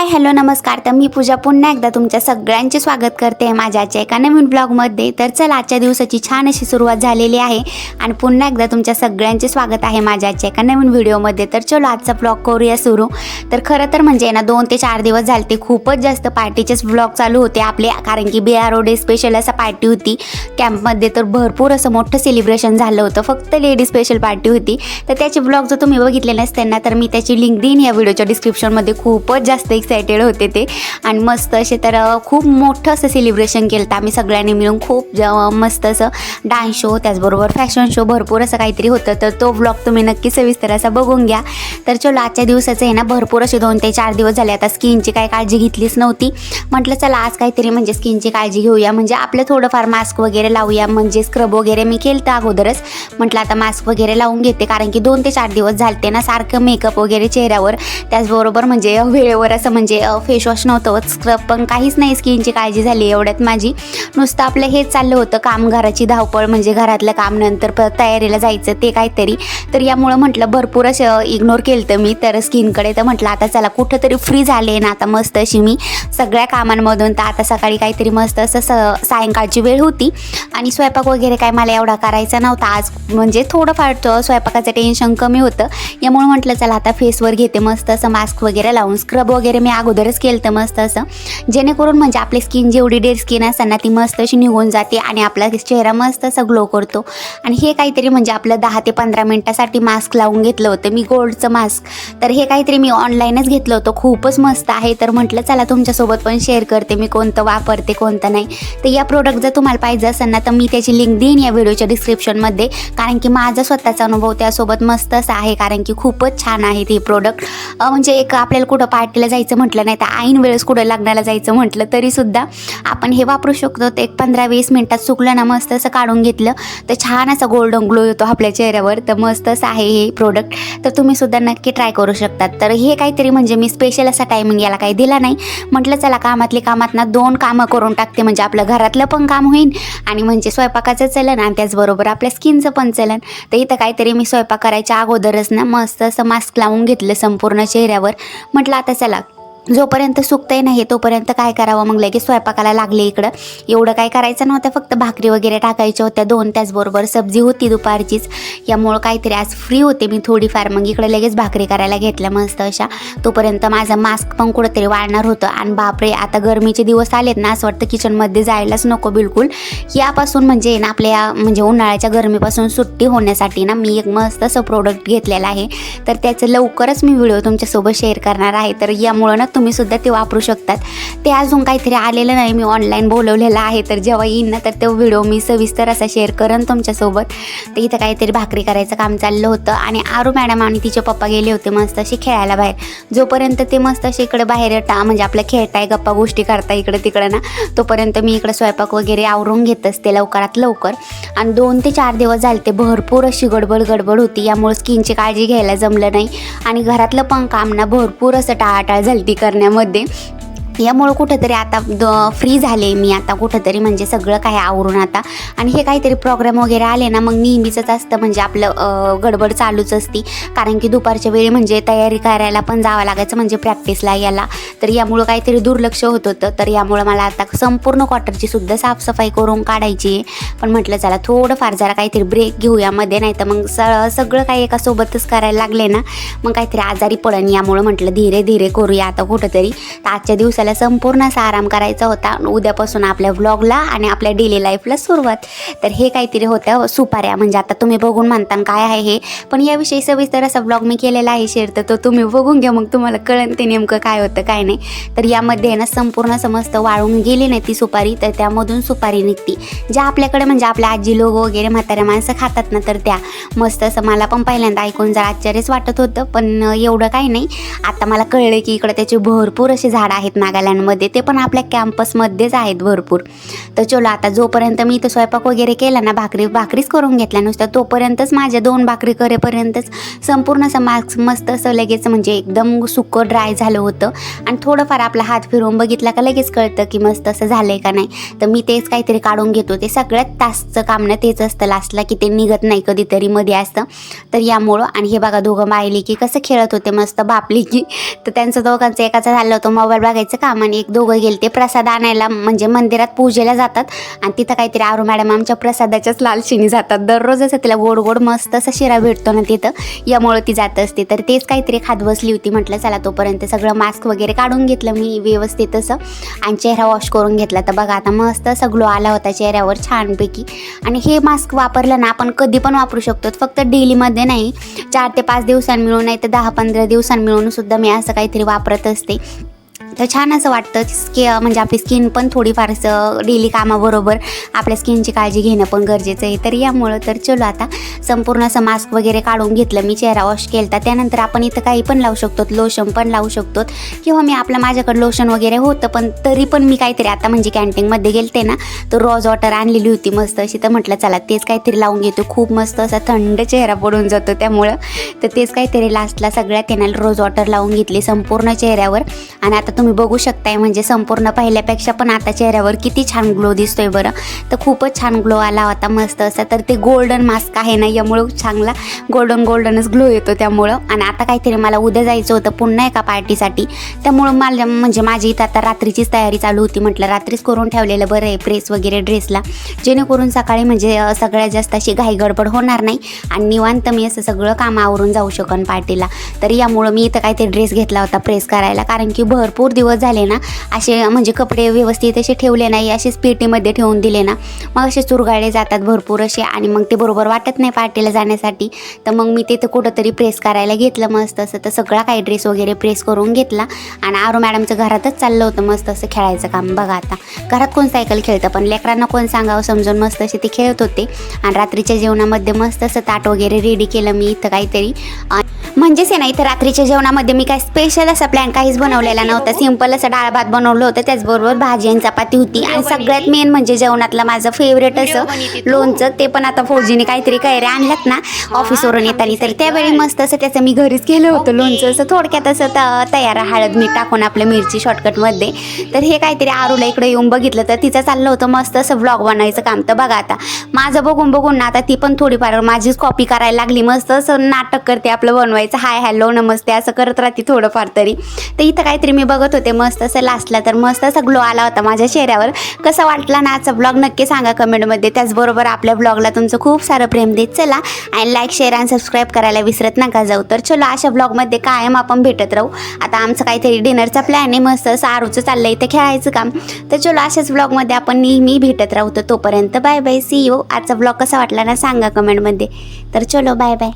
Hi hello नमस्कार। तर मी पूजा पुन्हा एकदा तुमच्या सगळ्यांचे स्वागत करते माझ्या आजच्या एका नवीन ब्लॉगमध्ये। तर चला आजच्या दिवसाची छान अशी सुरुवात झालेली आहे आणि पुन्हा एकदा तुमच्या सगळ्यांचे स्वागत आहे माझ्या आजच्या एका नवीन व्हिडिओमध्ये। तर चलो आजचा ब्लॉग करूया सुरू। तर खरं तर म्हणजे ना 2 ते 4 दिवस झाले खूपच जास्त पार्टीचेच ब्लॉग चालू होते आपले, कारण की BRO डे स्पेशल असा पार्टी होती कॅम्पमध्ये। तर भरपूर असं मोठं सेलिब्रेशन झालं होतं, फक्त लेडी स्पेशल पार्टी होती। तर त्याचे ब्लॉग जर तुम्ही बघितले नसते ना तर मी त्याची लिंक देईन या व्हिडिओच्या डिस्क्रिप्शनमध्ये। खूपच जास्त एक्साइटेड होते ते आणि मस्त असे तर खूप मोठं असं सेलिब्रेशन केलं तर आम्ही सगळ्यांनी मिळून। खूप मस्त असं डान्स शो, त्याचबरोबर फॅशन शो, भरपूर असं काहीतरी होतं। तर तो ब्लॉग तुम्ही नक्की सविस्तर असा बघून घ्या। तर चलो आजच्या दिवसाचं आहे ना भरपूर असे 2 ते 4 दिवस झाले आता स्किनची काही काळजी घेतलीच नव्हती। म्हटलं चला आज काहीतरी म्हणजे स्किनची काळजी घेऊया, म्हणजे आपलं थोडंफार मास्क वगैरे लावूया, म्हणजे स्क्रब वगैरे मी केलं तर अगोदरच। म्हटलं आता मास्क वगैरे लावून घेते, कारण की 2 ते 4 दिवस झालते ना सारखं मेकअप वगैरे चेहऱ्यावर, त्याचबरोबर म्हणजे वेळेवर असं म्हणजे फेसवॉश नव्हतं, स्क्रब पण काहीच नाही, स्किनची काळजी झाली एवढ्यात माझी। नुसतं आपलं हेच चाललं होतं काम, घराची धावपळ, म्हणजे घरातलं काम नंतर तयारीला जायचं ते काहीतरी। तर यामुळं म्हटलं भरपूर असं इग्नोर केलं तर मी तर स्किनकडे। तर म्हटलं आता चला कुठंतरी फ्री झाले ना आता मस्त अशी मी सगळ्या कामांमधून। तर आता सकाळी काहीतरी मस्त असं सायंकाळची वेळ होती आणि स्वयंपाक वगैरे काय मला एवढा करायचा नव्हता आज, म्हणजे थोडंफार स्वयंपाकाचं टेन्शन कमी होतं। यामुळे म्हटलं चला आता फेसवर घेते मस्त असं मास्क वगैरे लावून। स्क्रब वगैरे मी अगोदरच केलं तर मस्त असं, जेणेकरून म्हणजे आपली स्किन जेवढी डेड स्किन असताना ती मस्त अशी निघून जाते आणि आपला चेहरा मस्त असा ग्लो करतो। आणि हे काहीतरी म्हणजे आपलं 10 ते 15 मिनिटासाठी मास्क लावून घेतलं होतं मी, गोल्डचं मास्क। तर हे काहीतरी मी ऑनलाईनच घेतलं होतं, खूपच मस्त आहे। तर म्हटलं चला तुमच्यासोबत पण शेअर करते मी कोणतं वापरते कोणतं नाही। तर या प्रोडक्ट जर तुम्हाला पाहिजे असेल ना तर मी त्याची लिंक देईन या व्हिडिओच्या डिस्क्रिप्शनमध्ये, कारण की माझा स्वतःचा अनुभव त्यासोबत मस्त असा आहे, कारण की खूपच छान आहे ते प्रोडक्ट। म्हणजे एक आपल्याला कुठं पार्टीला जायचं म्हटलं नाही तर ऐन वेळेस कुठं लग्नाला जायचं म्हटलं तरीसुद्धा आपण हे वापरू शकतो। ते एक 15-20 मिनिटात सुकलं ना मस्त असं काढून घेतलं तर छान असा गोल्डन ग्लो येतो आपल्या चेहऱ्यावर। तर मस्त असं आहे हे प्रोडक्ट, तर तुम्ही सुद्धा नक्की ट्राय करू शकतात। तर हे काहीतरी म्हणजे मी स्पेशल असा टायमिंग याला काही दिला नाही, म्हटलं चला कामात ना 2 कामं करून टाकते, म्हणजे आपलं घरातलं पण काम होईल आणि म्हणजे स्वयंपाकाचं चलन आणि त्याचबरोबर आपल्या स्किनचं पण चलन। तर इथं काहीतरी मी स्वयंपाक करायच्या अगोदरच ना मस्त असं मास्क लावून घेतलं संपूर्ण चेहऱ्यावर। म्हटलं आता चला जोपर्यंत सुकतंय नाही तोपर्यंत काय करावं, मग लगेच स्वयंपाकाला लागले इकडं। एवढं काय करायचं नव्हतं, फक्त भाकरी वगैरे टाकायच्या होत्या 2, त्याचबरोबर सब्जी होती दुपारचीच। यामुळं काहीतरी आज फ्री होते मी थोडीफार, मग इकडे लगेच भाकरी करायला घेतल्या मस्त अशा। तोपर्यंत माझा मास्क पण कुठंतरी वाळणार होतं आणि बापरे आता गरमीचे दिवस आलेत ना, असं वाटतं किचनमध्ये जायलाच नको बिलकुल। यापासून म्हणजे ना आपल्या म्हणजे उन्हाळ्याच्या गरमीपासून सुट्टी होण्यासाठी ना मी एक मस्त असं प्रोडक्ट घेतलेलं आहे। तर त्याचं लवकरच मी व्हिडिओ तुमच्यासोबत शेअर करणार आहे, तर यामुळं ना तुम्ही सुद्धा ते वापरू शकतात। ते अजून काहीतरी आलेलं नाही, मी ऑनलाईन बोलवलेलं आहे, तर जेव्हा येईन ना तर तो व्हिडिओ मी सविस्तर असा शेअर करेन तुमच्यासोबत। तर इथं काहीतरी भाकरी करायचं काम चाललं होतं आणि आरू मॅडम आणि तिचे पप्पा गेले होते मस्त असे खेळायला बाहेर। जोपर्यंत ते मस्त असे इकडे बाहेर म्हणजे आपलं खेळताय गप्पा गोष्टी करताय इकडं तिकडं ना, तोपर्यंत मी इकडं स्वयंपाक वगैरे आवरून घेत असते लवकरात लवकर। आणि 2 ते 4 दिवस झाले ते भरपूर अशी गडबड होती, यामुळे स्किनची काळजी घ्यायला जमलं नाही आणि घरातलं पण काम ना भरपूर असं टाळाटाळ झाली करण्यामध्ये। यामुळं कुठंतरी आता फ्री झाले मी आता कुठंतरी, म्हणजे सगळं काही आवरून आता। आणि हे काहीतरी प्रोग्राम वगैरे आले ना मग नेहमीचंच असतं, म्हणजे आपलं गडबड चालूच असती, कारण की दुपारच्या वेळी म्हणजे तयारी करायला पण जावं लागायचं, म्हणजे प्रॅक्टिसला याला। तर यामुळं काहीतरी दुर्लक्ष होत होतं, तर यामुळं मला आता संपूर्ण क्वार्टरची सुद्धा साफसफाई करून काढायची आहे। पण म्हटलं चला थोडंफार जरा काहीतरी ब्रेक घेऊया मध्ये, नाही तर मग सगळं काही एका सोबतच करायला लागले ना मग काहीतरी आजारी पडन। यामुळं म्हटलं धीरे धीरे करूया आता कुठंतरी। तर आजच्या दिवसाला संपूर्ण असा आराम करायचा होता, उद्यापासून आपल्या व्लॉगला आणि आपल्या डेली लाईफला सुरुवात। तर हे काहीतरी होतं सुपाऱ्या, म्हणजे आता तुम्ही बघून म्हणता काय आहे हे, पण याविषयी सविस्तर असा व्लॉग मी केलेला आहे शेअर, तर तो तुम्ही बघून घ्या, मग तुम्हाला कळेल ते नेमकं काय होतं काय नाही। तर यामध्ये ना संपूर्ण समस्त वाळून गेली नाही ती सुपारी, तर त्यामधून सुपारी निघती, ज्या आपल्याकडे म्हणजे आपल्या आजी लोक वगैरे म्हाताऱ्या माणसं खातात ना, तर त्या मस्त असं मला पण पहिल्यांदा ऐकून जरा आश्चर्यच वाटत होतं, पण एवढं काही नाही। आता मला कळलं की इकडे त्याचे भरपूर असे झाडं आहेत नागा कल्याणमध्ये, ते पण आपल्या कॅम्पसमध्येच आहेत भरपूर. तर चलो आता जोपर्यंत मी इथं स्वयंपाक वगैरे केला ना, भाकरीच करून घेतल्या नुसतं, तोपर्यंतच माझ्या 2 भाकरी करेपर्यंतच संपूर्ण असं मास्क मस्त असं लगेच म्हणजे एकदम सुकं ड्राय झालं होतं. आणि थोडंफार आपला हात फिरवून बघितला का लगेच कळतं की मस्त असं झालंय का नाही. तर मी तेच काहीतरी काढून घेतो. ते सगळ्यात तासचं काम ना तेच असतं लास्टला, की ते निघत नाही कधीतरी मध्ये असतं. तर यामुळं आणि हे बघा दोघं मायली की कसं खेळत होते मस्त बापली की. तर त्यांचं दोघांचं एकाचं झालं होतं मोबाईल बघायचं काम आणि एक दोघं गेले ते प्रसाद आणायला, म्हणजे मंदिरात पूजेला जातात. आणि तिथं काहीतरी आरू मॅडम आमच्या प्रसादाच्याच लालशीने जातात. दररोज असं तिला गोड गोड मस्त असा शिरा भेटतो ना तिथं, यामुळं ती जात असते. तर तेच काहीतरी खात बसली होती. म्हटलं चला तोपर्यंत सगळं मास्क वगैरे काढून घेतलं मी व्यवस्थित असं आणि चेहरा वॉश करून घेतला. तर बघा आता मस्त असा ग्लो आला होता चेहऱ्यावर छानपैकी. आणि हे मास्क वापरलं ना आपण कधी पण वापरू शकतो, फक्त डेलीमध्ये नाही, 4 ते 5 दिवसांनी मिळून नाही तर 10-15 दिवसांनी मिळून सुद्धा मी असं काहीतरी वापरत असते. तर छान असं वाटतं म्हणजे आपली स्किन पण थोडीफार असं डेली कामाबरोबर आपल्या स्किनची काळजी घेणं पण गरजेचं आहे. तर यामुळं तर चलो आता संपूर्ण असं मास्क वगैरे काढून घेतलं मी, चेहरा वॉश केला. त्यानंतर आपण इथं काही पण लावू शकतो, लोशन पण लावू शकतो किंवा मी माझ्याकडे लोशन वगैरे होतं, पण तरी पण मी काहीतरी आता म्हणजे कॅन्टीनमध्ये गेलते ना, तर रोज वॉटर आणलेली होती मस्त अशी. तर म्हटलं चला तेच काहीतरी लावून घेतो, खूप मस्त असा थंड चेहरा पडून जातो त्यामुळं. तर तेच काहीतरी लास्टला सगळ्यात त्यांना रोज वॉटर लावून घेतली संपूर्ण चेहऱ्यावर. आणि आता तुम्ही बघू शकताय म्हणजे संपूर्ण पहिल्यापेक्षा पण आता चेहऱ्यावर किती छान ग्लो दिसतोय बरं. तर खूपच छान ग्लो आला होता मस्त असा. तर ते गोल्डन मास्क आहे ना, यामुळं चांगला गोल्डनच ग्लो येतो त्यामुळं. आणि आता काहीतरी मला उद्या जायचं होतं पुन्हा एका पार्टीसाठी, त्यामुळं मला म्हणजे माझी इथं आता रात्रीचीच तयारी चालू होती. म्हटलं रात्रीच करून ठेवलेलं बरं आहे प्रेस वगैरे ड्रेसला, जेणेकरून सकाळी म्हणजे सगळ्यात जास्त अशी घाई गडबड होणार नाही आणि निवांत मी असं सगळं काम आवरून जाऊ शकन पार्टीला. तर यामुळं मी इथं काहीतरी ड्रेस घेतला होता प्रेस करायला, कारण की भरपूर दिवस झाले ना असे म्हणजे कपडे व्यवस्थित असे ठेवले नाही, असेच पेटीमध्ये ठेवून दिले ना मग असे चुरगाळे जातात भरपूर असे आणि मग ते बरोबर वाटत नाही पार्टीला जाण्यासाठी. तर मग मी तिथं कुठंतरी प्रेस करायला घेतलं मस्त असं. तर सगळा काही ड्रेस वगैरे प्रेस करून घेतला आणि आरू मॅडमचं घरातच चाललं होतं मस्त असं खेळायचं काम. बघा आता घरात कोण सायकल खेळतं, पण लेकरांना कोण सांगावं समजून मस्त असे ते खेळत होते. आणि रात्रीच्या जेवणामध्ये मस्त असं ताट वगैरे रेडी केलं मी इथं काहीतरी. म्हणजेच आहे ना इथं रात्रीच्या जेवणामध्ये मी काय स्पेशल असा प्लॅन काहीच बनवलेला नव्हता, सिंपल असं डाळ भात बनवलं होतं, त्याचबरोबर भाजी आणि चपाती होती. आणि सगळ्यात मेन म्हणजे जेवणातलं माझं फेवरेट असं लोणचं, ते पण आता फौजीने काहीतरी कैऱ्या आणल्यात ना ऑफिसवरून येताना, तर त्यावेळी मस्त असं त्याचं मी घरीच केलं होतं लोणचं असं थोडक्यात असं तयार, हळद मीठ टाकून आपलं मिरची शॉर्टकटमध्ये. तर हे काहीतरी आरूला इकडे येऊन बघितलं तर तिचं चाललं होतं मस्त असं व्लॉग बनायचं काम. तर बघा आता माझं बघून ना आता ती पण थोडीफार माझीच कॉपी करायला लागली, मस्त असं नाटक करते आपलं बनवायचं, हाय हॅलो नमस्ते असं करत राहते थोडंफार तरी. तर इथं काहीतरी मी बघत होते मस्त असं लास्टला, तर मस्त असा ग्लो आला होता माझ्या चेहऱ्यावर. कसा वाटला ना आजचा ब्लॉग नक्की सांगा कमेंटमध्ये. त्याचबरोबर आपल्या ब्लॉगला तुमचं खूप सारं प्रेम देत चला आणि लाईक शेअर आणि सबस्क्राईब करायला विसरत नका जाऊ. तर चलो अशा ब्लॉगमध्ये कायम आपण भेटत राहू. आता आमचं काहीतरी डिनरचा प्लॅन आहे, मस्त असं आरूचं चाललं इथं खेळायचं काम. तर चलो अशाच ब्लॉगमध्ये आपण नेहमी भेटत राहू. तर तोपर्यंत बाय बाय, सी यू. आजचा ब्लॉग कसा वाटला ना सांगा कमेंटमध्ये. तर चलो बाय बाय.